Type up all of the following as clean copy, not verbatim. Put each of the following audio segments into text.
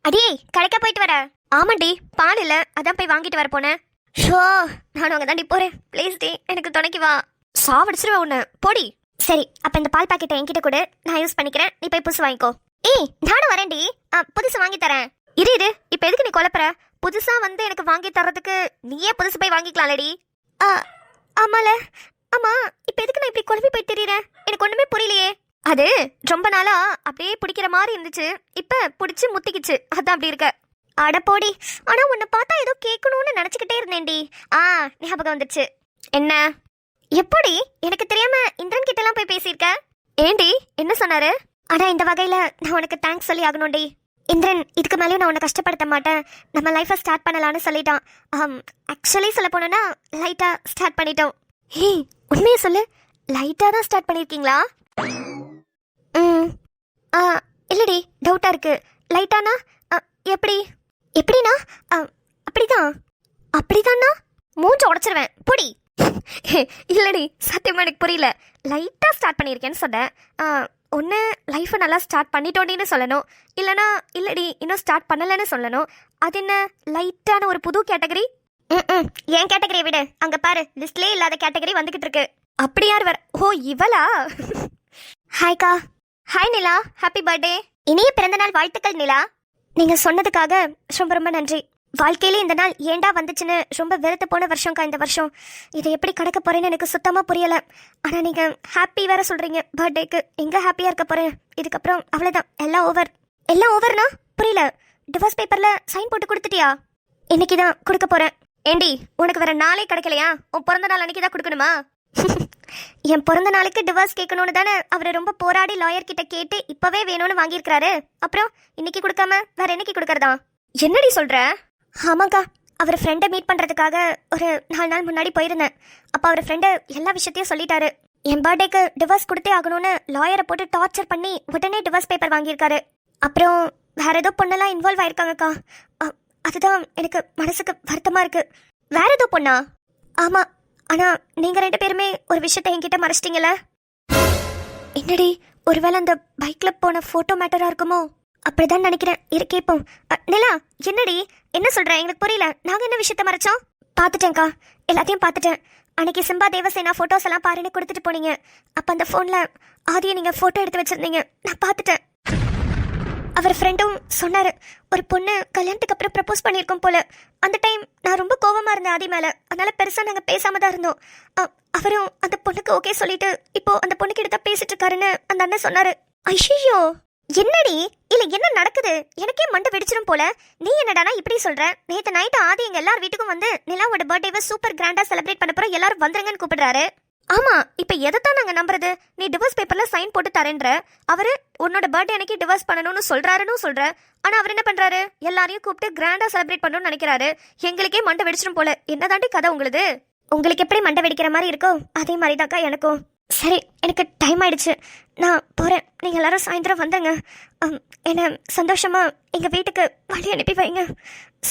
அடியே கடைக்கா போயிட்டு வர. ஆமாண்டி, பால் இல்ல, அதான் போய் வாங்கிட்டு வர போனேன். ஷோ, நானும் அங்கே தாண்டி போறேன். ப்ளீஸ் டி, எனக்கு துணைக்கு வா. சாவடிச்சிருவேன் உன்னை, போடி. சரி, அப்ப இந்த பால் பாக்கெட்டை என்கிட்ட கொடு, நான் யூஸ் பண்ணிக்கிறேன். நீ போய் புதுசு வாங்கிக்கோ. ஏய், நானும் வரேன்டி. புதுசு வாங்கி தரேன். இரு இரு, இப்ப எதுக்கு நீ குழப்பற? புதுசா வந்து எனக்கு வாங்கி தர்றதுக்கு நீயே புதுசு போய் வாங்கிக்கலாம்லடி. ஆமால. ஆமா, இப்ப எதுக்கு நான் இப்படி குழம்பி போய் தெரியறேன்? எனக்கு ஒண்ணுமே புரியலையே. அது ரொம்ப நாளா அப்படியே பிடிக்கிற மாதிரி இருந்துச்சு, இப்ப பிடிச்சு முத்திக்கிச்சு, அதான் அப்படி இருக்க. அட போடி. ஆனா உன்னை பார்த்தா ஏதோ கேட்கணும்னு நினைச்சுக்கிட்டே இருந்தேன்டி. ஞாபகம் வந்துச்சு. என்ன? எப்படி எனக்கு தெரியாம இந்திரன் கிட்ட எல்லாம் போய் பேசியிருக்க? ஏண்டி, என்ன சொன்னாரு? ஆனா இந்த வகையில நான் உனக்கு தேங்க்ஸ் சொல்லி ஆகணும்டி. இந்திரன் இதுக்கு மேலேயும் நான் உன்னை கஷ்டப்படுத்த மாட்டேன், நம்ம லைஃபை ஸ்டார்ட் பண்ணலான்னு சொல்லிட்டான். ஆக்சுவலி சொல்ல போனோன்னா லைட்டா ஸ்டார்ட் பண்ணிட்டோம். ஏய், உண்மையை சொல்லு, லைட்டா தான் ஸ்டார்ட் பண்ணியிருக்கீங்களா? இல்லடி, டவுட்டா இருக்கு. லைட்டானா எப்படி? எப்படின்னா அப்படிதான். அப்படிதான்னா மூஞ்ச உடைச்சிருவேன், பொடி. இல்லடி, சத்தியமா எனக்கு புரியல. லைட்டா ஸ்டார்ட் பண்ணியிருக்கேன்னு சொன்னேன். ஒன்று லைஃப்பை நல்லா ஸ்டார்ட் பண்ணிட்டோன்னு சொல்லணும், இல்லைனா இல்லடி இன்னும் ஸ்டார்ட் பண்ணலைன்னு சொல்லணும். அது என்ன லைட்டான ஒரு புது கேட்டகரி? ஏன் கேட்டகரியை விட அங்கே பாரு, லிஸ்ட்லேயே இல்லாத கேட்டகரி வந்துக்கிட்டு இருக்கு. அப்படி யார் வர? ஓ, இவளா? ஹாய்க்கா. ஹாய் நிலா, ஹாப்பி பர்த்டே. இனிய பிறந்தநாள் வாழ்த்துக்கள் நிலா. நீங்கள் சொன்னதுக்காக ரொம்ப ரொம்ப நன்றி. வாழ்க்கையிலே இந்த நாள் ஏண்டா வந்துச்சுன்னு ரொம்ப வெறுத்து போன வருஷம்க்கா இந்த வருஷம். இதை எப்படி கடக்க போறேன்னு எனக்கு சுத்தமாக புரியலை. ஆனால் நீங்கள் ஹாப்பி வேற சொல்கிறீங்க பர்த்டேக்கு. எங்கே ஹாப்பியாக இருக்க போகிறேன்? இதுக்கப்புறம் அவ்வளோதான், எல்லாம் ஓவர். எல்லாம் ஓவர்னா புரியல. டிவோர்ஸ் பேப்பரில் சைன் போட்டு கொடுத்துட்டியா? இன்னைக்கு தான் கொடுக்க போகிறேன். ஏண்டி, உனக்கு வேற நாளே கிடைக்கலையா? உன் பிறந்த நாள் அன்னைக்கு தான் கொடுக்கணுமா? என் பிறந்த நாளைக்கு டிவோர்ஸ் கேட்கணும்னு தானே அவர் ரொம்ப போராடி லாயர் கிட்ட கேட்டு இப்பவே வேணும்னு வாங்கியிருக்காரு. அப்புறம் இன்னைக்கு கொடுக்காம வேற என்னைக்கு கொடுக்கறதா? என்னடி சொல்ற? ஆமாக்கா, அவர் ஃப்ரெண்டை மீட் பண்ணுறதுக்காக ஒரு 4 நாள் முன்னாடி போயிருந்தேன். அப்போ அவர் ஃப்ரெண்டு எல்லா விஷயத்தையும் சொல்லிட்டாரு. என் பர்த்டேக்கு டிவோர்ஸ் கொடுத்தே ஆகணும்னு லாயரை போட்டு டார்ச்சர் பண்ணி உடனே டிவோர்ஸ் பேப்பர் வாங்கியிருக்காரு. அப்புறம் வேற ஏதோ பொண்ணெல்லாம் இன்வால்வ் ஆயிருக்காங்கக்கா. அதுதான் எனக்கு மனசுக்கு வருத்தமாக இருக்கு. வேற ஏதோ பொண்ணா? ஆமாம். ஆனால் நீங்கள் 2 பேருமே ஒரு விஷயத்தை என்கிட்ட மறைச்சிட்டீங்களே. என்னடி, ஒருவேளை அந்த பைக்கில் போன ஃபோட்டோ மேட்டராக இருக்குமோ? அப்படிதான் நினைக்கிறேன். இரு கேட்போம். நிலா, என்னடி, என்ன சொல்ற? எங்களுக்கு புரியல. நாங்க என்ன விஷயத்த மறைச்சோம்? பார்த்துட்டேன்க்கா, எல்லாத்தையும் பார்த்துட்டேன். அன்னைக்கு சிம்பா தேவசேனா ஃபோட்டோஸ் எல்லாம் பாருன்னு கொடுத்துட்டு போனீங்க. அப்போ அந்த ஃபோனில் ஆதியை நீங்கள் ஃபோட்டோ எடுத்து வச்சிருந்தீங்க, நான் பார்த்துட்டேன். அவர் ஃப்ரெண்டும் சொன்னார், ஒரு பொண்ணு கல்யாணத்துக்கு அப்புறம் ப்ரப்போஸ் பண்ணியிருக்கோம் போல. அந்த டைம் நான் ரொம்ப கோவமாக இருந்தேன் ஆதி மேலே, அதனால பெருசாக நாங்கள் பேசாம தான் இருந்தோம். அவரும் அந்த பொண்ணுக்கு ஓகே சொல்லிட்டு இப்போ அந்த பொண்ணுக்கு எடுத்தா பேசிட்டு இருக்காருன்னு அந்த அண்ணன் சொன்னார். ஐயோ, என்னடி, இல்ல என்ன நடக்குது? எனக்கே மண்டை வெடிச்சிரும் போல. நீ என்னடானா இப்படி சொல்ற? நேத்து நைட்டு ஆதி எங்க எல்லார் வீட்டுக்கும் வந்து நிலாவோட பர்த்டேவை சூப்பர் கிராண்டா செலிப்ரேட் பண்ண போற, எல்லாரும் வந்துருங்கன்னு கூப்பிடுறாரு. ஆமா, இப்ப எதைத்தான் நாங்க நம்புறது? நீ டிவோர்ஸ் பேப்பர்ல சைன் போட்டு தரேன்ற, அவரு உன்னோட பர்த்டே அன்னைக்கு டிவோர்ஸ் பண்ணணும்னு சொல்றாருன்னு சொல்ற. ஆனா அவர் என்ன பண்றாரு? எல்லாரையும் கூப்பிட்டு கிராண்டா செலிப்ரேட் பண்ணணும்னு நினைக்கிறாரு. எங்களுக்கே மண்டை வெடிச்சிரும் போல. என்னதாண்டி கதை உங்களுது? உங்களுக்கு எப்படி மண்டை வெடிக்கிற மாதிரி இருக்கோ அதே மாதிரி தாக்கா எனக்கும். சரி, எனக்கு டைம் ஆயிடுச்சு, நான் போகிறேன். நீங்கள் எல்லாரும் சாயந்தரம் வந்துங்க. என்னை சந்தோஷமா எங்கள் வீட்டுக்கு வழி அனுப்பி வைங்க.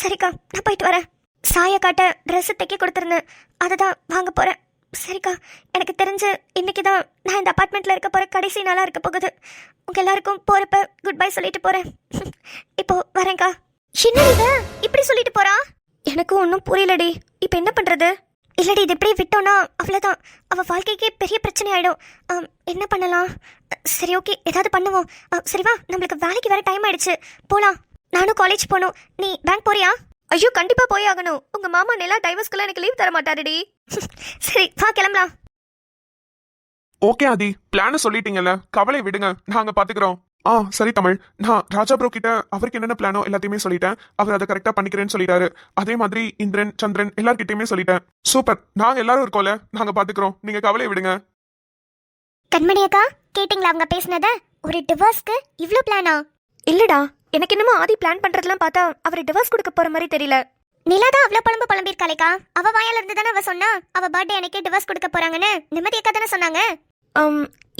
சரிக்கா, நான் போயிட்டு வரேன். சாயக்காட்ட ட்ரெஸ்ஸு தைக்க கொடுத்துருந்தேன், அதை தான் வாங்க போகிறேன். சரிக்கா, எனக்கு தெரிஞ்சு இன்னைக்கு தான் நான் இந்த அப்பார்ட்மெண்ட்டில் இருக்க போகிற கடைசி நாளாக இருக்க போகுது. உங்கள் எல்லாருக்கும் போகிறப்ப குட் பை சொல்லிட்டு போகிறேன். இப்போ வரேன்க்கா. என்ன இப்படி சொல்லிட்டு போகிறா? எனக்கும் ஒன்றும் புரியலடி. இப்போ என்ன பண்ணுறது? இல்லடி, இது எப்படி விட்டோன்னா அவ்வளோதான், அவள் வாழ்க்கைக்கே பெரிய பிரச்சனை ஆகிடும். என்ன பண்ணலாம்? சரி, ஓகே, ஏதாவது பண்ணுவோம். சரி வா, நம்மளுக்கு வேலைக்கு வேற டைம் ஆயிடுச்சு, போகலாம். நானும் காலேஜ் போகணும். நீ பேங்க் போறியா? ஐயோ, கண்டிப்பாக போய் ஆகணும். உங்கள் மாமா நிலா டைவர்ஸ்க்கெல்லாம் எனக்கு லீவ் தர மாட்டாருடி. சரி வா, கிளம்பலாம். ஓகே ஆதி, பிளான சொல்லிட்டீங்கல்ல, கவலை விடுங்க, நாங்க பாத்துக்கிறோம். சரி தமிழ், நான் ராஜா ப்ரோ கிட்ட அவருக்கு என்னென்ன பிளானோ எல்லாத்தையுமே சொல்லிட்டேன். அவர் அதை கரெக்டா பண்ணிக்கிறேன்னு சொல்லிட்டாரு. அதே மாதிரி இந்திரன், சந்திரன் எல்லார்கிட்டயுமே சொல்லிட்டேன். சூப்பர், நாங்க எல்லாரும் இருக்கோம்ல, நாங்க பாத்துக்கிறோம், நீங்க கவலை விடுங்க. கண்மணி அக்கா, கேட்டிங்களா அவங்க பேசினத? ஒரு டிவோர்ஸ்க்கு இவ்ளோ பிளானா? இல்லடா, எனக்கு என்னமோ ஆதி பிளான் பண்றதெல்லாம் பார்த்தா அவர் டிவோர்ஸ் கொடுக்க போற மாதிரி தெரியல. நிலா தான் அவ்வளோ புலம்பியிருக்காளேக்கா. அவ வாயால இருந்து தானே அவ சொன்னா அவ பர்த்டே அன்னைக்கு டிவோர்ஸ் கொடுக்க போறாங்கன்னு. நிம்மதி அக்கா தானே சொன்னாங்க.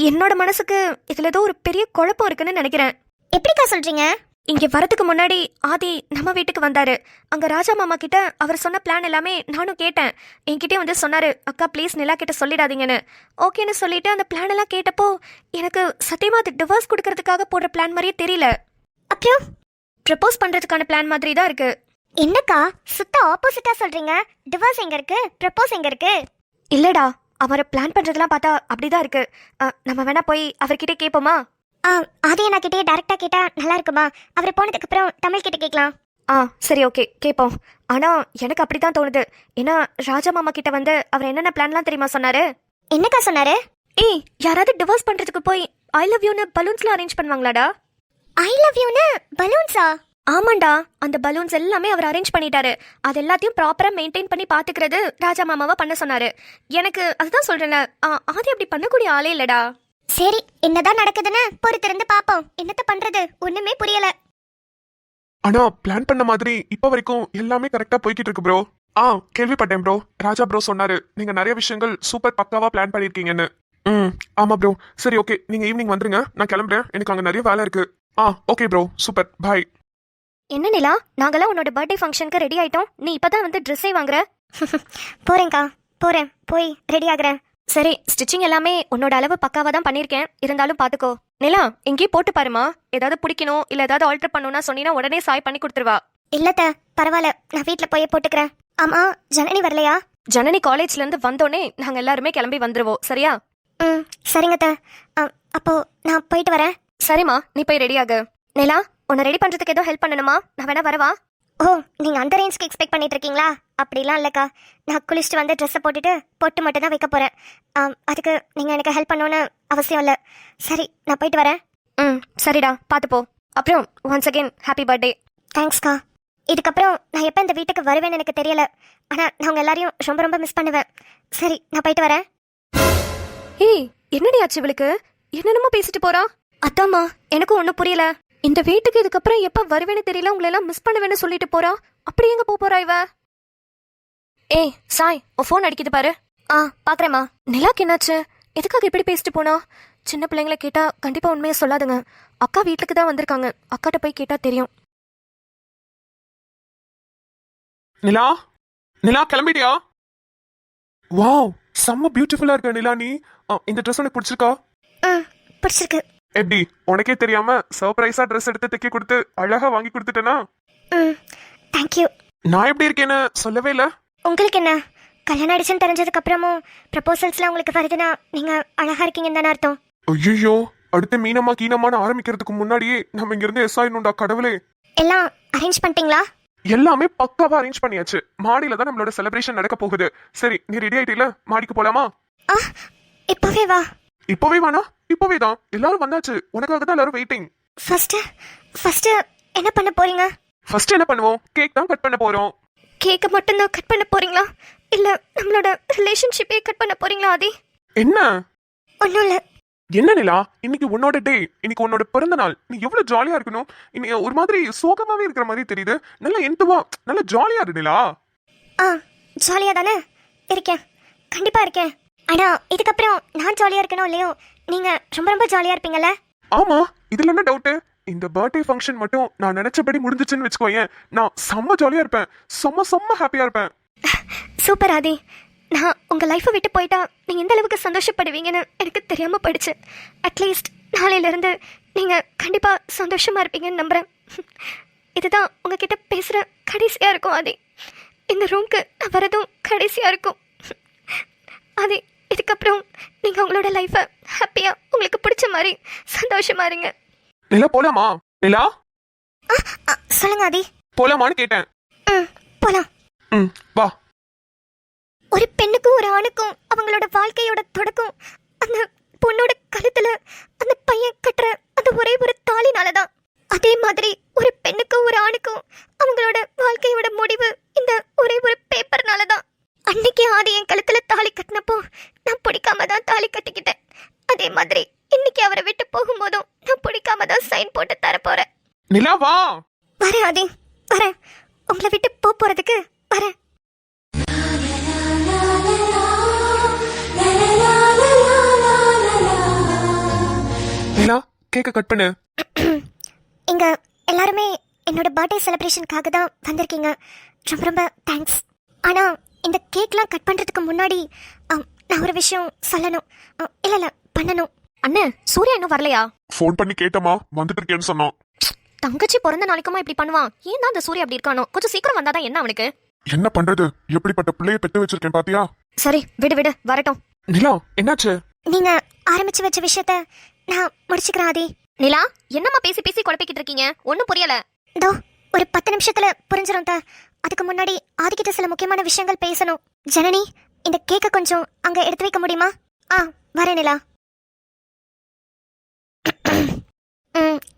என்னோட மனசுக்கு இதுல ஏதோ ஒரு பெரிய குழப்பம் இருக்குன்னு நினைக்கிறேன். எப்படிக்கா சொல்றீங்க? இங்க வரதுக்கு முன்னாடி ஆதி நம்ம வீட்டுக்கு வந்தாரு. அங்க ராஜா மாமா கிட்ட அவர் சொன்ன பிளான் எல்லாமே நானும் கேட்டேன். என்கிட்டயே வந்து சொன்னாரு, அக்கா ப்ளீஸ் நிலா கிட்ட சொல்லிடாதீங்கன்னு. ஓகேன்னு சொல்லிட்டு அந்த பிளான் எல்லாம் கேட்டப்போ எனக்கு சத்தியமா அது டிவோர்ஸ் கொடுக்கறதுக்காக போடுற பிளான் மாதிரியே தெரியல. அப்புறம் ப்ரப்போஸ் பண்றதுக்கான பிளான் மாதிரி தான் இருக்கு. என்னக்கா சுத்த ஆப்போசிட்டா சொல்றீங்க? டிவோர்ஸ் எங்க இருக்கு, ப்ரப்போஸ் எங்க இருக்கு? இல்லடா, அவரை பிளான் பண்றதெல்லாம் பார்த்தா அப்படிதான் இருக்கு. நம்ம வேணா போய் அவர்கிட்ட கேட்போமா? ஆதியனா கிட்டே டைரக்டா கேட்டா நல்லா இருக்குமா? அவர் போனதுக்கு அப்புறம் தமிழ் கிட்ட கேட்கலாம். சரி, ஓகே, கேட்போம். ஆனா எனக்கு அப்படிதான் தோணுது. ஏன்னா ராஜா மாமா கிட்ட வந்து அவர் என்னென்ன பிளான்லாம் தெரியுமா சொன்னாரு? என்னக்கா சொன்னாரு? ஏய், யாராவது டிவோர்ஸ் பண்றதுக்கு போய் ஐ லவ் யூன்னு பலூன்ஸ்லாம் அரேஞ்ச் பண்ணுவாங்களாடா? ஐ லவ் யூன்னு பலூன்ஸா? ஆமாண்டா, அந்த பலூன்ஸ் எல்லாமே அவர் அரேஞ்ச் பண்ணிட்டாரு. அது எல்லாத்தையும் ப்ராப்பரா மெயின்டைன் பண்ணி பாத்துக்கிறது ராஜா மாமாவா பண்ண சொன்னாரு. எனக்கு அதுதான் சொல்றேன்ல, ஆதி அப்படி பண்ணக்கூடிய ஆளே இல்லடா. சரி, என்னதான் நடக்குதுன்னு பொறுத்திருந்து பாப்போம். என்னத்த பண்றது, ஒண்ணுமே புரியல. ஆனா பிளான் பண்ண மாதிரி இப்ப வரைக்கும் எல்லாமே கரெக்டா போய்கிட்டு இருக்கு ப்ரோ. கேள்விப்பட்டேன் ப்ரோ. ராஜா ப்ரோ சொன்னாரு நீங்க நிறைய விஷயங்கள் சூப்பர் பக்காவா பிளான் பண்ணிருக்கீங்கன்னு. ஆமா ப்ரோ. சரி, ஓகே, நீங்க ஈவினிங் வந்துருங்க. நான் கிளம்புறேன், எனக்கு அங்க நிறைய வேலை இருக்கு. ஓகே ப்ரோ, சூப்பர், பாய். என்ன நிலா, நாங்களாம் உன்னோட பர்த்டே ஃபங்க்ஷனுக்கு ரெடி ஆயிட்டோம். நீ இப்பதான் வந்து ட்ரெஸ்ஸே வாங்குற? போறேன்க்கா, போறேன், போய் ரெடி ஆகுறேன். சரி, ஸ்டிச்சிங் எல்லாமே உன்னோட அளவு பக்காவா தான் பண்ணியிருக்கேன். இருந்தாலும் பாத்துக்கோ. நிலா, எங்கேயும் போட்டு பாருமா. ஏதாவது பிடிக்கணும் இல்ல ஏதாவது ஆல்டர் பண்ணணும்னா சொன்னீங்கன்னா உடனே சாய் பண்ணி கொடுத்துருவா. இல்லத்த, பரவாயில்ல, நான் வீட்டுல போய் போட்டுக்கிறேன். ஆமா, ஜனனி வரலையா? ஜனனி காலேஜ்ல இருந்து வந்தோடனே நாங்க எல்லாருமே கிளம்பி வந்துருவோம். சரியா? சரிங்கத்த. அப்போ நான் போயிட்டு வரேன். சரிம்மா, நீ போய் ரெடி ஆகு. நிலா, உன்னை ரெடி பண்றதுக்கு ஏதோ ஹெல்ப் பண்ணணுமா? நான் வேணா வரவா? ஓ, நீங்க அந்த ரேஞ்சுக்கு எக்ஸ்பெக்ட் பண்ணிட்டு இருக்கீங்களா? அப்படிலாம் இல்லக்கா, நான் குளிச்சுட்டு வந்து ட்ரெஸ்ஸை போட்டுட்டு பொட்டு மட்டும் தான் வைக்க போறேன். அதுக்கு நீங்க எனக்கு ஹெல்ப் பண்ணணும்னு அவசியம் இல்லை. சரி, நான் போயிட்டு வரேன். சரிடா, பார்த்து போ. அப்புறம் ஒன்ஸ் அகெயின் ஹாப்பி பர்த்டே. தேங்க்ஸ்க்கா. இதுக்கப்புறம் நான் எப்போ இந்த வீட்டுக்கு வருவேன்னு எனக்கு தெரியல. ஆனால் நான் உங்க எல்லாரையும் ரொம்ப ரொம்ப மிஸ் பண்ணுவேன். சரி, நான் போயிட்டு வரேன். ஏய், என்னடி ஆச்சு இவளுக்கு? என்னென்னமோ பேசிட்டு போறா. அத்தாம்மா, எனக்கும் ஒன்றும் புரியல. இந்த வீட்டுக்கு இதுக்கப்புறம் எப்ப வருவேன்னு தெரியல, உங்களை எல்லாம் மிஸ் பண்ணுவேன்னு சொல்லிட்டு போறா. அப்படி எங்க போறா இவ? ஏய் சாய், உன் ஃபோன் அடிக்குது பாரு. பாக்குறேம்மா. நிலாக்கு என்னாச்சு? எதுக்காக இப்படி பேசிட்டு போனா? சின்ன பிள்ளைங்களை கேட்டா கண்டிப்பா உண்மையை சொல்லாதுங்க. அக்கா வீட்டுக்கு தான் வந்திருக்காங்க. அக்காட்ட போய் கேட்டா தெரியும். நிலா, நிலா கிளம்பிட்டியா? வாவ், செம்ம பியூட்டிஃபுல்லா இருக்க நிலா நீ. இந்த ட்ரெஸ் உனக்கு பிடிச்சிருக்கா? பிடிச்சிருக்கு. எப்படி உனக்கே தெரியாம சர்ப்ரைஸா ட்ரெஸ் எடுத்து தைக்க கொடுத்து அழகா வாங்கி கொடுத்துட்டேனா? தேங்க்யூ. நான் எப்படி இருக்கேன்னு சொல்லவே இல்ல. உங்களுக்கு என்ன, கல்யாணம் ஆயிடுச்சுன்னு தெரிஞ்சதுக்கு அப்புறமும் ப்ரப்போசல்ஸ்லாம் உங்களுக்கு வருதுன்னா நீங்க அழகா இருக்கீங்கன்னு தானே அர்த்தம். ஐயோ, அடுத்து மீனம்மா கீனம்மான்னு ஆரம்பிக்கிறதுக்கு முன்னாடியே நம்ம இங்க இருந்து எஸ் ஆயிடணும்டா கடவுளே. எல்லாம் அரேஞ்ச் பண்ணிட்டீங்களா? எல்லாமே பக்காவா அரேஞ்ச் பண்ணியாச்சு. மாடியில தான் நம்மளோட செலிப்ரேஷன் நடக்க போகுது. சரி, நீ ரெடி ஆயிட்டீல? மாடிக்கு போலாமா? இப்பவே வா. இப்பவே வேணா, இப்பவே தான். எல்லாரும் வந்தாச்சு, உனக்காக தான் எல்லாரும் வெயிட்டிங். ஃபர்ஸ்ட் என்ன பண்ண போறீங்க? ஃபர்ஸ்ட் என்ன பண்ணுவோம்? கேக் தான் கட் பண்ண போறோம். கேக்க மட்டும் தான் கட் பண்ண போறீங்களா? இல்ல நம்மளோட ரிலேஷன்ஷிப்பே கட் பண்ண போறீங்களா ஆதி? என்ன? ஒண்ணும் இல்ல. என்ன நிலா, இன்னைக்கு உன்னோட டே, இன்னைக்கு உன்னோட பிறந்த நாள். நீ எவ்வளவு ஜாலியா இருக்கணும். இன்னைக்கு ஒரு மாதிரி சோகமாவே இருக்கிற மாதிரி தெரியுது. நல்லா என்துவா, நல்லா ஜாலியா இரு நிலா. ஜாலியா தானே இருக்கேன், கண்டிப்பா இருக்கேன். ஆனா இதுக்கப்புறம் நான் ஜாலியா இருக்கணும் இல்லையோ, நீங்க ரொம்ப ரொம்ப ஜாலியா இருப்பீங்கல்ல? ஆமா, இதுல என்ன டவுட்? இந்த பர்த்டே ஃபங்க்ஷன் மட்டும் நான் நினைச்சபடி முடிஞ்சிச்சுன்னு வச்சுக்கோயேன், நான் செம்ம ஜாலியா இருப்பேன், செம்ம ஹாப்பியா இருப்பேன். சூப்பர் ஆதி. நான் உங்க லைஃபை விட்டு போயிட்டா நீங்க எந்த அளவுக்கு சந்தோஷப்படுவீங்கன்னு எனக்கு தெரியாம போயிடுச்சு. அட்லீஸ்ட் நாளையில இருந்து நீங்க கண்டிப்பா சந்தோஷமா இருப்பீங்கன்னு நம்புறேன். இதுதான் உங்ககிட்ட பேசுற கடைசியா இருக்கும் ஆதி. இந்த ரூம்க்கு நான் வரதும் கடைசியா இருக்கும் ஆதி. இதுக்கப்புறம் நீங்க உங்களோட லைஃபை ஹாப்பியா உங்களுக்கு பிடிச்ச மாதிரி சந்தோஷமா இருங்க. நிலா, போலாமா? நிலா, சொல்லுங்க ஆதி. போலாமான்னு கேட்டேன். போலாம். வா. ஒரு பெண்ணுக்கும் ஒரு ஆணுக்கும் அவங்களோட வாழ்க்கையோட தொடக்கம் அந்த பொண்ணோட கழுத்துல அந்த பையன் கட்டுற அந்த ஒரே ஒரு தாலினாலதான். அதே மாதிரி ஒரு பெண்ணுக்கும் ஒரு ஆணுக்கும் அவங்களோட வாழ்க்கையோட முடிவு இந்த ஒரே ஒரு பேப்பர்னாலதான். அன்னைக்கு ஆதி என் கழுத்துல தாலி கட்டினப்போ நான் பிடிக்காம தான் தாலி கட்டிக்கிட்டேன். அதே மாதிரி இன்னைக்கு அவரை விட்டு போகும்போதும் நான் பிடிக்காம தான் சைன் போட்டு தர போறேன். நிலா, வா. வரேன் ஆதி, வரேன். உங்களை விட்டு போறதுக்கு வரேன். நிலா, கேக்க கட் பண்ணு. இங்க எல்லாருமே என்னோட பர்த்டே செலிப்ரேஷனுக்காக தான் வந்திருக்கீங்க. ரொம்ப ரொம்ப தேங்க்ஸ். ஆனா இந்த கேக்லாம் கட் பண்றதுக்கு முன்னாடி நான் ஒரு விஷயம் சொல்லணும். இல்ல பண்ணணும். அண்ணே, சூர்யா இன்னும் வரலையா? ஃபோன் பண்ணி கேட்டமா, வந்துட்டு இருக்கேன்னு சொன்னோம். தங்கச்சி பிறந்த நாளைக்குமா இப்படி பண்ணுவான்? ஏன் தான் அந்த சூர்யா அப்படி இருக்கானோ? கொஞ்சம் சீக்கிரம் வந்தாதான் என்ன அவனுக்கு? என்ன பண்றது? எப்படிப்பட்ட பிள்ளைய பெத்து வச்சிருக்கேன் பாத்தியா? சரி விடு வரட்டும். நிலா என்னாச்சு? நீங்க ஆரம்பிச்சு வச்ச விஷயத்த நான் முடிச்சுக்கிறேன் ஆதி. நிலா, என்னம்மா பேசி பேசி குழப்பிக்கிட்டு இருக்கீங்க? ஒன்னும் புரியல. இதோ ஒரு 10 நிமிஷத்துல புரிஞ்சிரும். அதுக்கு முன்னாடி ஆதிக்கிட்ட சில முக்கியமான விஷயங்கள் பேசணும். ஜனனி, இந்த கேக்க கொஞ்சம் அங்க எடுத்து வைக்க முடியுமா? வரேன் நிலா.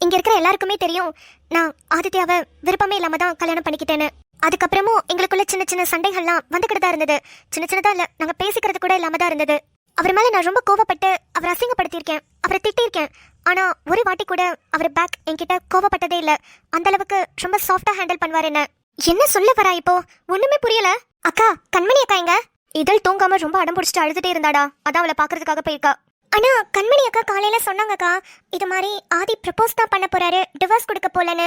இங்க இருக்கிற எல்லாருக்குமே தெரியும் நான் ஆதித்யாவை விருப்பமே இல்லாம தான் கல்யாணம் பண்ணிக்கிட்டேன்னு. அதுக்கப்புறமும் எங்களுக்குள்ள சின்ன சின்ன சண்டைகள்லாம் வந்துகிட்டு தான் இருந்தது. சின்னதா இல்ல, நாங்க பேசிக்கிறது கூட இல்லாம தான் இருந்தது. அவர் மேல நான் ரொம்ப கோவப்பட்டு அவரை அசிங்கப்படுத்தியிருக்கேன், அவரை திட்டிருக்கேன். ஆனா ஒரு வாட்டி கூட அவர் பேக் என்கிட்ட கோவப்பட்டதே இல்ல. அந்த அளவுக்கு ரொம்ப சாஃப்டா ஹேண்டில் பண்ணுவார். என்ன சொல்ல வரா இப்போ? ஒண்ணுமே புரியல. அக்கா, கண்மணி அக்கா எங்க? இதழ் தூங்காம ரொம்ப அடம் பிடிச்சிட்டு அழுதுட்டே இருந்தாடா, அதான் அவளை பாக்குறதுக்காக போயிருக்கா. ஆனா கண்மணி அக்கா காலையில சொன்னாங்கக்கா, இது மாதிரி ஆதி ப்ரப்போஸ் தான் பண்ண போறாரு, டிவோர்ஸ் கொடுக்க போலன்னு.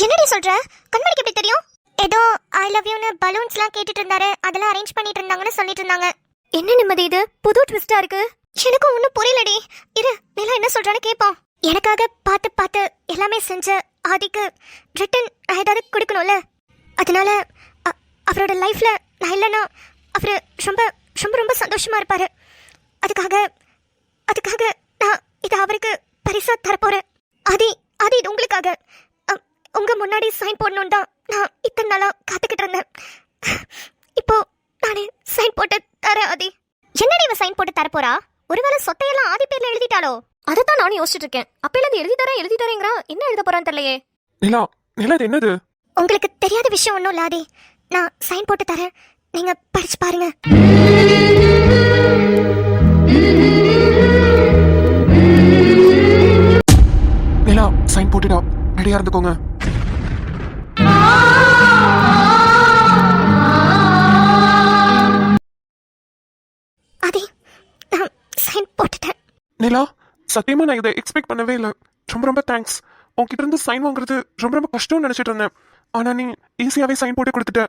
என்னடி சொல்ற? கண்மணிக்கு எப்படி தெரியும்? ஏதோ ஐ லவ் யூன்னு பலூன்ஸ்லாம் கேட்டுட்டு இருந்தாரு, அதெல்லாம் அரேஞ்ச் பண்ணிட்டு இருந்தாங்கன்னு சொல்லிட்டு இருந்தாங்க. என்ன நிம்மதி இது? புது ட்விஸ்டா இருக்கு. எனக்கும் ஒன்னும் புரியலடி. இரு, நிலா என்ன சொல்றான்னு கேட்போம். எனக்காக பார்த்து பார்த்து எல்லாமே செஞ்ச ஆதிக்கு ரிட்டன் ஏதாவது கொடுக்கணும்ல. அதனால அவரோட லைஃப்ல நான் இல்லைன்னா அவரு ரொம்ப ரொம்ப ரொம்ப சந்தோஷமா இருப்பாரு. அதுக்காக நான் இதை அவருக்கு பரிசா தரப்போறேன். ஆதி இது உங்களுக்காக. உங்க முன்னாடி சைன் போடணும் தான் நான் இத்தனை நாளா காத்துக்கிட்டு இருந்தேன். இப்போ நானே சைன் போட்டு தரேன் ஆதி. என்னடி இவ சைன் போட்டு தரப்போறா? ஒருவேளை சொத்தையெல்லாம் ஆதி பேர்ல எழுதிட்டாளோ? அதைத்தான் நானும் யோசிச்சுட்டு இருக்கேன். அப்பையில இருந்து எழுதி தரேங்கிறா, என்ன எழுத போறான்னு தெரியலையே. நிலா இது என்னது? உங்களுக்கு தெரியாத விஷயம் ஒன்றும் இல்லாதே. நான் சைன் போட்டு தரேன், நீங்க படிச்சு பாருங்க. நிலா சைன் போட்டுடா, ரெடியா இருந்துக்கோங்க. ஆதி, நான் சைன் போட்டுட்டேன். நிலா, சத்தியமா நான் இதை எக்ஸ்பெக்ட் பண்ணவே இல்லை. ரொம்ப தேங்க்ஸ். உன்கிட்ட இருந்து சைன் வாங்குறது ரொம்ப கஷ்டம்னு நினைச்சிட்டு இருந்தேன். ஆனா நீ ஈஸியாவே சைன் போட்டு கொடுத்துட்ட.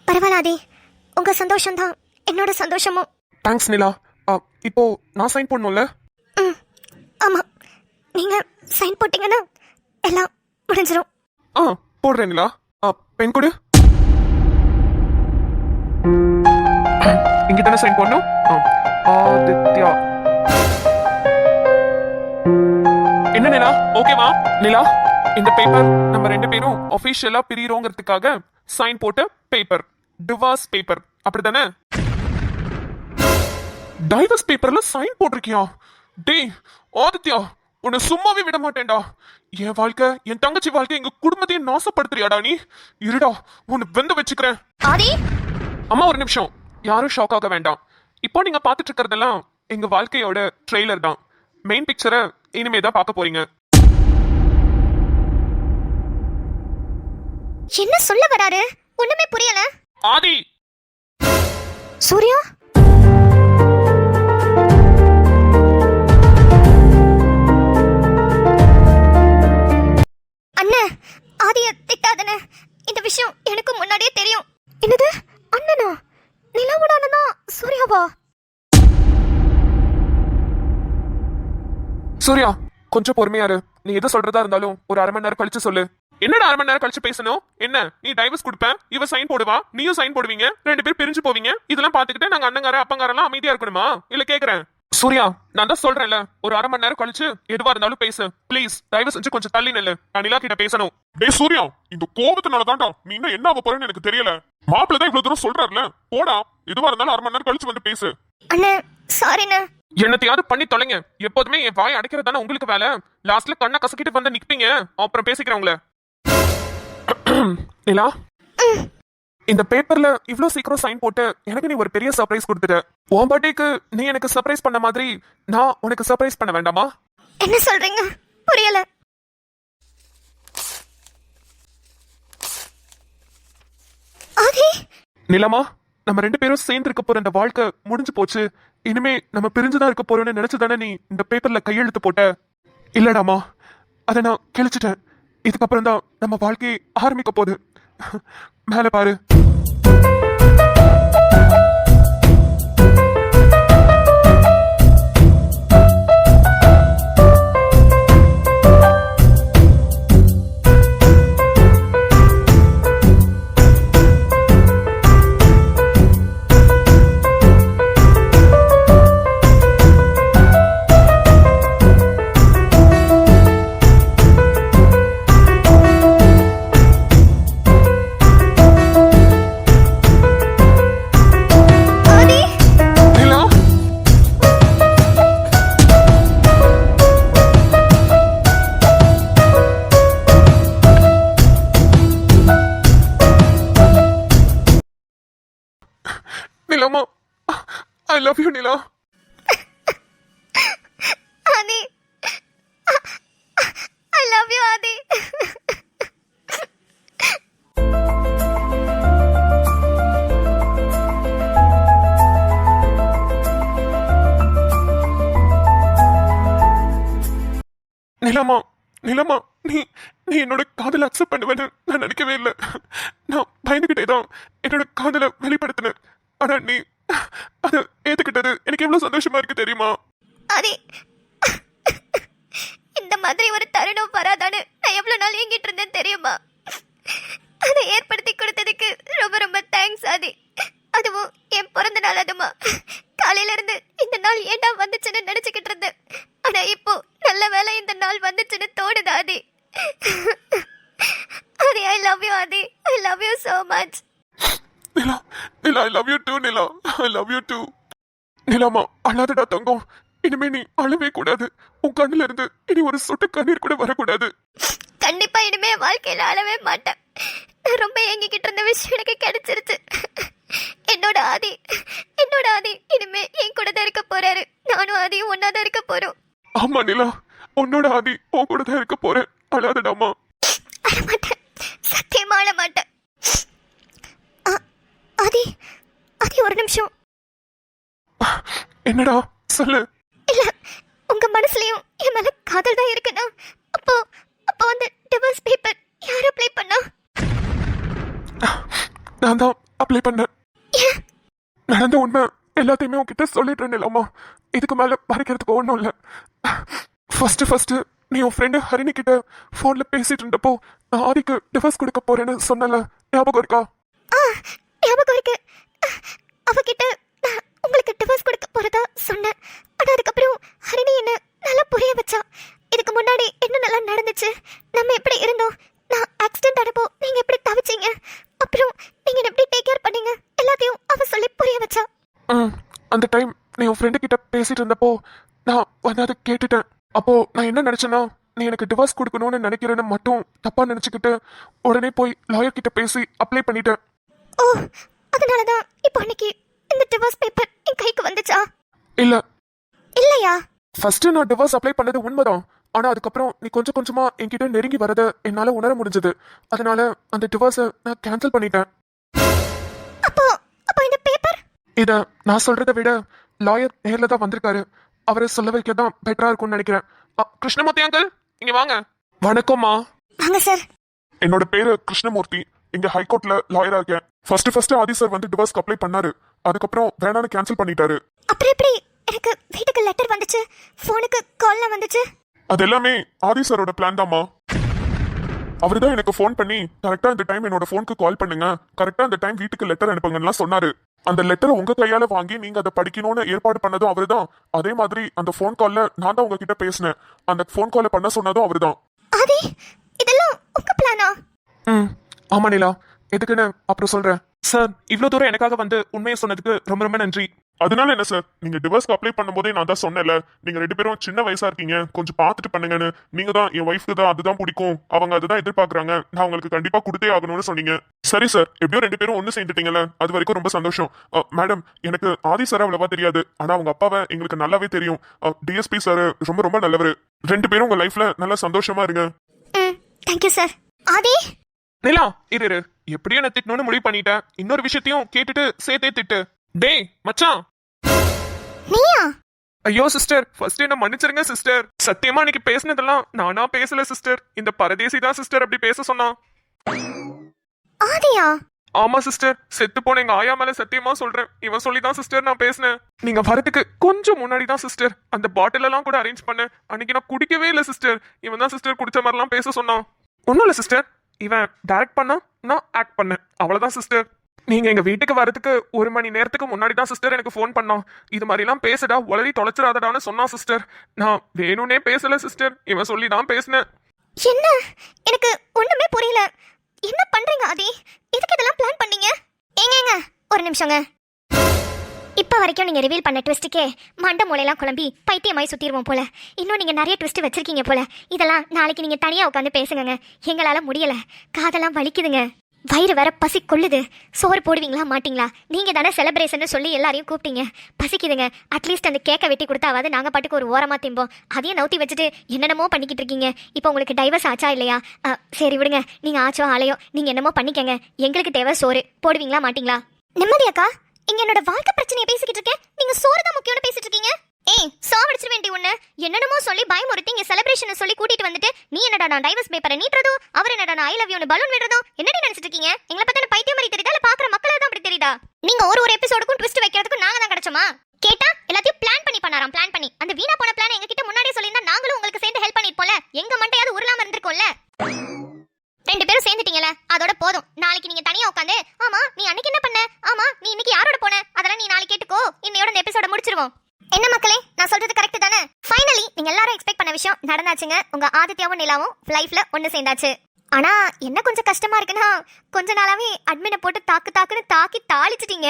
பரவாயில்ல ஆதி, உங்க சந்தோஷம் தான் என்னோட சந்தோஷமும். தேங்க்ஸ் நிலா. இப்போ நான் சைன் போடணும்ல? ஆமா, நீங்க சைன் போட்டீங்கன்னா எல்லாம் முடிஞ்சிடும். போடுறேன் நிலா. பென் கொடு. இங்க தானே சைன் போடணும்? ஆதித்யா. என்ன நிலா, ஓகேவா? நிலா, இந்த பேப்பர் நம்ம 2 பேரும் ஆபீஷியலா பிரியிறோங்கிறதுக்காக சைன் போட்ட பேப்பர். டிவோர்ஸ் பேப்பர், அப்படிதானே? டைவர்ஸ் பேப்பர்ல சைன் போட்டிருக்கியா? டேய் ஆதித்யா, உன்னை சும்மாவே விட மாட்டேன்டா. என் வாழ்க்கை, என் தங்கச்சி வாழ்க்கை, எங்க குடும்பத்தையே நாசப்படுத்துறியாடா நீ. இருடா, உன்னை வெந்து வச்சுக்கிறேன். ஆதி, அம்மா ஒரு நிமிஷம். யாரும் ஷாக் ஆக வேண்டாம். இப்போ நீங்க பாத்துட்டு இருக்கிறதெல்லாம் எங்க வாழ்க்கையோட ட்ரெய்லர் தான். மெயின் பிக்சரை இனிமே தான் பார்க்க போறீங்க. என்ன சொல்ல வராரு? ஒண்ணுமே புரியல. ஆதி, சூர்யா, அண்ணா, ஆதிய திட்டாதன. இந்த விஷயம் எனக்கு முன்னாடியே தெரியும். என்னது அண்ணனா? நிலாவோட அண்ணனா சூர்யாவா? சூர்யா கொஞ்சம் பொறுமையா இரு. நீ எது சொல்றதா இருந்தாலும் ஒரு 1/2 மணி நேரம் கழிச்சு சொல்லு. என்னடா 1/2 மணி நேரம் கழிச்சு பேசணும்? என்ன நீ டைவர்ஸ் கொடுப்ப, இவ சைன் போடுவா, நீயும் சைன் போடுவீங்க, 2 பேர் பிரிஞ்சு போவீங்க. இதெல்லாம் பாத்துக்கிட்டு நாங்க அண்ணங்கார அப்பங்காரெல்லாம் அமைதியா இருக்கணுமா? இல்ல கேக்குறேன். சூர்யா, நான் தான் சொல்றேன்ல, ஒரு 1/2 மணி நேரம் கழிச்சு எதுவா இருந்தாலும் பேசு ப்ளீஸ். தயவு செஞ்சு கொஞ்சம் தள்ளி நில்லு, நான் நிலா கிட்ட பேசணும். டேய் சூர்யா, இந்த கோபத்தினால தான்டா நீ இன்னும் என்ன ஆக போறேன்னு எனக்கு தெரியல. மாப்பிள்ள தான் இவ்வளவு தூரம் சொல்றாருல, போடா. எதுவா இருந்தாலும் 1/2 மணி நேரம் கழிச்சு வந்து பேசு. அண்ணா சாரிண்ணா. என்னத்தையாவது பண்ணி தொலைங்க. எப்போதுமே என் வாய் அடைக்கிறது தானே உங்களுக்கு வேலை. லாஸ்ட்ல கண்ணை கசக்கிட்டு வந்து நிப்பீங்க, அப்புறம் பேசிக்கிறேன் உங்களை. நிலா, இந்த பேப்பர்ல இவ்ளோ சீக்கிரம் சைன் போட்டு எனக்கு நீ ஒரு பெரிய சர்ப்ரைஸ் கொடுத்துட்ட. உன் பர்த்டேக்கு நீ எனக்கு சர்ப்ரைஸ் பண்ண மாதிரி நான் உனக்கு சர்ப்ரைஸ் பண்ண வேண்டாமா? என்ன சொல்றீங்க? புரியல. ஆதி, நிலமா, நம்ம 2 பேரும் சேர்ந்து இருக்க போற இந்த வாழ்க்கை முடிஞ்சு போச்சு. இனிமே நம்ம பிரிஞ்சுதான் இருக்க போறோம்னு நினைச்சுதானே நீ இந்த பேப்பர்ல கையெழுத்து போட்ட? இல்லடாமா, அதை நான் கிழிச்சிட்டேன். இதுக்கப்புறம் தான் நம்ம வாழ்க்கையை ஆரம்பிக்க போகுது. மேல பாரு. I love you Nila. Aadhi, I love you Aadhi. நிலமா நிலமா, நீ நீ என்னோட காதலை அக்செப்ட் பண்ணுவேன்னு நான் நினைக்கவே இல்லை. நான் பயந்துகிட்டே தான் என்னோட காதலை வெளிப்படுத்தினேன். ஆனா நீ அதை ஏத்துக்கிட்டது எனக்கு எவ்வளவு சந்தோஷமா இருக்கு தெரியுமா? ஆதி, இந்த மாதிரி ஒரு தருணம் வராதான்னு நான் எவ்வளவு நாள் ஏங்கிட்டு இருந்தேன் தெரியுமா? அதை ஏற்படுத்தி கொடுத்ததுக்கு ரொம்ப ரொம்ப தேங்க்ஸ் ஆதி. அதுவும் என் பிறந்த நாள். அதுமா காலையில இருந்து இந்த நாள் ஏண்டா வந்துச்சுன்னு நினைச்சுக்கிட்டு இருந்தேன். ஆனா இப்போ நல்ல வேளை இந்த நாள் வந்துச்சுன்னு தோணுது Aadhi. Aadhi, I love you Aadhi. I love you so much. Nila Nila, I love you too Nila. I love you too. நிலாமா அழாதடா தங்கம். இனிமே நீ அழவே கூடாது. உன் கண்ணுல இருந்து இனி ஒரு சொட்டு கண்ணீர் கூட வரக்கூடாது. கண்டிப்பா இனிமே வாழ்க்கையில அழவே மாட்டேன். நான் ரொம்ப ஏங்கிக்கிட்டு இருந்த விஷயம் எனக்கு கிடைச்சிருச்சு. என்னோட ஆதி இனிமே என் கூட தான் இருக்க போறாரு. நானும் ஆதியும் ஒன்னா தான் இருக்க போறோம். ஆமா நிலா, உன்னோட ஆதி உன் கூட தான் இருக்க போறேன். அழாதடாமா. அழமாட்டேன், சத்தியமா அழமாட்டேன். ஆதி, ஒரு நிமிஷம். என்னடா சொல்லு. இல்ல, உங்க மனசுலயும் என் மேல காதல் தான் இருக்குன்னா அப்போ அந்த டிவோர்ஸ் பேப்பர் யார் அப்ளை பண்ணா? நான் தான் அப்ளை பண்ணேன். நடந்த உண்மை எல்லாத்தையுமே உன்கிட்ட சொல்லிடுறேன் நிலமா. இதுக்கு மேல மறைக்கிறதுக்கு ஒன்றும் இல்லை. ஃபர்ஸ்ட் நீ உன் ஃப்ரெண்டு ஹரிணி கிட்ட ஃபோன்ல பேசிட்டு இருந்தப்போ நான் ஆதிக்கு டிவோர்ஸ் கொடுக்க போறேன்னு சொன்னல, ஞாபகம் இருக்கா? ஞாபகம் இருக்கு. அவகிட்ட நான் உங்களுக்கு டிவோர்ஸ் கொடுக்க போறதா சொன்னேன். ஆனா அதுக்கப்புறம் ஹரிணி என்ன நல்லா புரிய வச்சா. இதுக்கு முன்னாடி என்ன நல்லா நடந்துச்சு, நம்ம எப்படி இருந்தோம், நான் ஆக்சிடென்ட் ஆனப்போ நீங்க எப்படி தவிச்சீங்க, அப்புறம் நீங்க எப்படி டேக் கேர் பண்ணீங்க, எல்லாத்தையும் அவ சொல்லி புரிய வச்சா. அந்த டைம் நீ உன் ஃப்ரெண்டு கிட்ட பேசிட்டு இருந்தப்போ நான் வந்து அதை கேட்டுட்டேன். அப்போ நான் என்ன நினைச்சேன்னா, நீ எனக்கு டிவோர்ஸ் கொடுக்கணும்னு நினைக்கிறேன்னு மட்டும் தப்பா நினைச்சுக்கிட்டு உடனே போய் லாயர் கிட்ட பேசி அப்ளை பண்ணிட்டேன். ஓ, அதனாலதான் இப்போ அன்னைக்கு இந்த டிவோர்ஸ் பேப்பர் என் கைக்கு வந்துச்சா? இல்லையா? ஃபர்ஸ்ட் நான் டிவோர்ஸ் அப்ளை பண்ணது உண்மைதான். ஆனா அதுக்கப்புறம் நீ கொஞ்சம் கொஞ்சமா என்கிட்ட நெருங்கி வரத என்னால உணர முடிஞ்சது. அதனால அந்த டிவோர்ஸை நான் கேன்சல் பண்ணிட்டேன். அப்போ இந்த பேப்பர்? இத நான் சொல்றதை விட லாயர் நேர்ல தான் வந்திருக்காரு. அவரை சொல்ல வைக்க தான் பெட்டரா இருக்கும்னு நினைக்கிறேன். கிருஷ்ணமூர்த்தி அங்கிள், இங்க வாங்க. வணக்கம்மா. வாங்க சார். என்னோட பேரு கிருஷ்ணமூர்த்தி. இங்க ஹைகோர்ட்ல லாயரா இருக்கேன். ஃபர்ஸ்ட் ஆதி சார் வந்து டிவோர்ஸ்க்கு அப்ளை பண்ணாரு. அதுக்கப்புறம் வேணான்னு கேன்சல் பண்ணிட்டாரு. அப்புறம் எப்படி எனக்கு வீட்டுக்கு லெட்டர் வந்துச்சு, போனுக்கு கால்லாம் வந்துச்சு? அது எல்லாமே ஆதி சாரோட பிளான் தாம்மா. அவர்தான் எனக்கு ஃபோன் பண்ணி கரெக்டா இந்த டைம் என்னோட ஃபோனுக்கு கால் பண்ணுங்க, கரெக்டா அந்த டைம் வீட்டுக்கு லெட்டர் அனுப்புங்கன்னா சொன்னாரு. அந்த லெட்டரை உங்க கையால வாங்கி நீங்க அதை படிக்கணும்னு ஏற்பாடு பண்ணதும் அவர்தான். அதே மாதிரி அந்த ஃபோன் கால்ல நான் தான் உங்ககிட்ட பேசினேன். அந்த ஃபோன் காலை பண்ண சொன்னதும் அவர்தான். ஆதி, இதெல்லாம் உங்க பிளானா? ஆமா நிலா, எதுக்குன்னு அப்புறம் சொல்றேன். சார், இவ்வளவு தூரம் எனக்காக வந்து உண்மையை சொன்னதுக்கு ரொம்ப ரொம்ப நன்றி. அதனால என்ன சார், நீங்க டிவோர்ஸ்க்கு அப்ளை பண்ணும்போதே நான் தான் சொன்னேன்ல, நீங்க 2 பேரும் சின்ன வயசா இருக்கீங்க, கொஞ்சம் பார்த்துட்டு பண்ணுங்கன்னு. நீங்க தான் என் ஒய்ஃப்க்கு தான் அதுதான் பிடிக்கும், அவங்க அதுதான் எதிர்பார்க்கறாங்க, நான் உங்களுக்கு கண்டிப்பா கொடுத்தே ஆகணும்னு சொன்னீங்க. சரி சார், எப்படியோ 2 பேரும் ஒண்ணு சேர்ந்துட்டீங்கல்ல, அது வரைக்கும் ரொம்ப சந்தோஷம். மேடம், எனக்கு ஆதி சார் அவ்வளவா தெரியாது, ஆனா அவங்க அப்பாவை எங்களுக்கு நல்லாவே தெரியும். டிஎஸ்பி சார் ரொம்ப ரொம்ப நல்லவர். 2 பேரும் உங்க லைஃப்ல நல்லா சந்தோஷமா இருங்க. Thank you sir. ஆதி, நிலா இரு, எப்படியும் நான் திட்டணும்னு முடிவு பண்ணிட்டேன். இன்னொரு விஷயத்தையும் கேட்டுட்டு சேர்த்தே திட்டு. டேய் மச்சான். நீயா? ஐயோ சிஸ்டர், ஃபர்ஸ்ட் என்ன மன்னிச்சிருங்க சிஸ்டர். சத்தியமா இன்னைக்கு பேசினதெல்லாம் நானா பேசல சிஸ்டர். இந்த பரதேசி தான் சிஸ்டர் அப்படி பேச சொன்னா. ஆதியா? ஆமா சிஸ்டர், செத்து போன எங்க ஆயா மேல சத்தியமா சொல்றேன், இவன் சொல்லிதான் சிஸ்டர் நான் பேசினேன். நீங்க வரதுக்கு கொஞ்சம் முன்னாடி தான் சிஸ்டர் அந்த பாட்டில் எல்லாம் கூட அரேஞ்ச் பண்ணேன். அன்னைக்கு நான் குடிக்கவே இல்லை சிஸ்டர். இவன் தான் சிஸ்டர் குடிச்ச மாதிரிலாம் பேச சொன்னான். ஒன்னும் இல்ல சிஸ்டர், இவன் டைரக்ட் பண்ணா நான் ஆக்ட் பண்ணேன், அவ்வளவுதான் சிஸ்டர். நீங்க எங்க வீட்டுக்கு வரதுக்கு 1 மணி நேரத்துக்கு முன்னாடி தான் சிஸ்டர் எனக்கு ஃபோன் பண்ணான். இது மாதிரி எல்லாம் பேசடா, உளறி தொலைச்சிடாதடான்னு சொன்னான் சிஸ்டர். நான் வேணும்னே பேசல சிஸ்டர், இவன் சொல்லி தான் பேசினேன். என்ன? எனக்கு ஒண்ணுமே புரியல. என்ன பண்றீங்க ஆதி? எதுக்கு இதெல்லாம் பிளான் பண்ணீங்க? ஏங்க ஒரு நிமிஷங்க. இப்ப வரைக்கும் நீங்க ரிவீல் பண்ண ட்விஸ்டுக்கே மண்ட மூளையெல்லாம் குழம்பி பைத்தியமாய் சுத்திடுவோம் போல. இன்னும் நீங்க நிறைய ட்விஸ்ட் வச்சிருக்கீங்க போல. இதெல்லாம் நாளைக்கு நீங்க தனியா உட்காந்து பேசுங்க. எங்களால முடியல, காதெல்லாம் வலிக்குதுங்க. வயிறு வேற பசி கொள்ளுது. சோறு போடுவீங்களா மாட்டீங்களா? நீங்க தானே செலிப்ரேஷன் சொல்லி எல்லாரையும் கூப்பிட்டீங்க. பசிக்குதுங்க. அட்லீஸ்ட் அந்த கேக்கை வெட்டி கொடுத்தாவது நாங்க பாட்டுக்கு ஒரு ஓரமா திம்போம். அதையும் நவுத்தி வச்சுட்டு என்னென்னமோ பண்ணிக்கிட்டு இருக்கீங்க. இப்போ உங்களுக்கு டைவர்ஸ் ஆச்சா இல்லையா? சரி விடுங்க, நீங்க ஆச்சோ ஆலையோ, நீங்க என்னமோ பண்ணிக்கங்க. எங்களுக்கு தேவை சோறு. போடுவீங்களா மாட்டீங்களா? நிம்மதியாக்கா, இங்க என்னோட வாழ்க்கை பிரச்சனையை பேசிக்கிட்டு இருக்கேன், நீங்க சோறு தான் முக்கியம்னு பேசிட்டு இருக்கீங்க. ஏய், சாவடிச்சிட வேண்டி ஒண்ணு. என்னென்னமோ சொல்லி பயமுறுத்தி இங்க செலிப்ரேஷன் சொல்லி கூட்டிட்டு வந்துட்டு நீ என்னடா நான் டைவர்ஸ் பேப்பரை நீட்டுறதோ, அவர் என்னடா நான் ஐ லவ் யூன்னு பலூன் விடுறதோ, என்னடி நினைச்சிட்டு இருக்கீங்க? எங்களை பத்தி பைத்தியம் மாதிரி தெரியுதா இல்ல பாக்குற மக்கள தான் அப்படி தெரியுதா? நீங்க ஒரு எபிசோடுக்கும் ட்விஸ்ட் வைக்கிறதுக்கும் நாங்க தான் கிடைச்சோமா? கேட்டா எல்லாத்தையும் பிளான் பண்ணி பண்ணாராம். பிளான் பண்ணி அந்த வீணா போன பிளான் எங்க கிட்ட முன்னாடியே சொல்லியிருந்தா நாங்களும் உங்களுக்கு சேர்ந்து ஹெல்ப் பண்ணிருப்போம்ல. எங்க மண்டையாவது உருளாம இருந்திருக்கோம்ல. 2 பேரும் சேர்ந்துட்டீங்கல, அதோட போதும். நாளைக்கு நீங்க தனியா உட்காந்து ஆமா நீ அன்னைக்கு என்ன பண்ண, ஆமா நீ இன்னைக்கு யாரோட போன, அதெல்லாம் நீ நாளைக்கு கேட்டுக்கோ. இன்னையோட இந்த எபிசோட முடிச்சிருவோம். என்ன மக்களே, நான் சொல்றது கரெக்ட் தானே? ஃபைனலி நீங்க எல்லாரும் எக்ஸ்பெக்ட் பண்ண விஷயம் நடந்தாச்சுங்க. உங்க ஆதித்யாவும் நிலாவும் லைஃப்ல ஒன்னு சேர்ந்தாச்சு. ஆனா என்ன கொஞ்சம் கஷ்டமா இருக்குன்னா, கொஞ்ச நாளாவே அட்மினை போட்டு தாக்குன்னு தாக்கி தாளிச்சிட்டீங்க.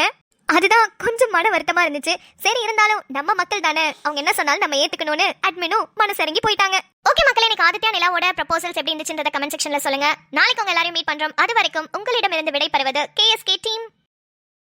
அதுதான் கொஞ்சம் மன வருத்தமா இருந்துச்சு. சரி இருந்தாலும் நம்ம மக்கள் தானே, அவங்க என்ன சொன்னாலும் நம்ம ஏத்துக்கணும்னு அட்மினும் மனசு இறங்கி போயிட்டாங்க. ஓகே மக்களே, எனக்கு ஆதித்யா நிலாவோட ப்ரொபோசல்ஸ் எப்படி இருந்துச்சுன்றத கமெண்ட் செக்ஷன்ல சொல்லுங்க. நாளைக்கு உங்க எல்லாரையும் மீட் பண்றோம். அது வரைக்கும் உங்களிடமிருந்து விடை பெறுவது KSK டீம்.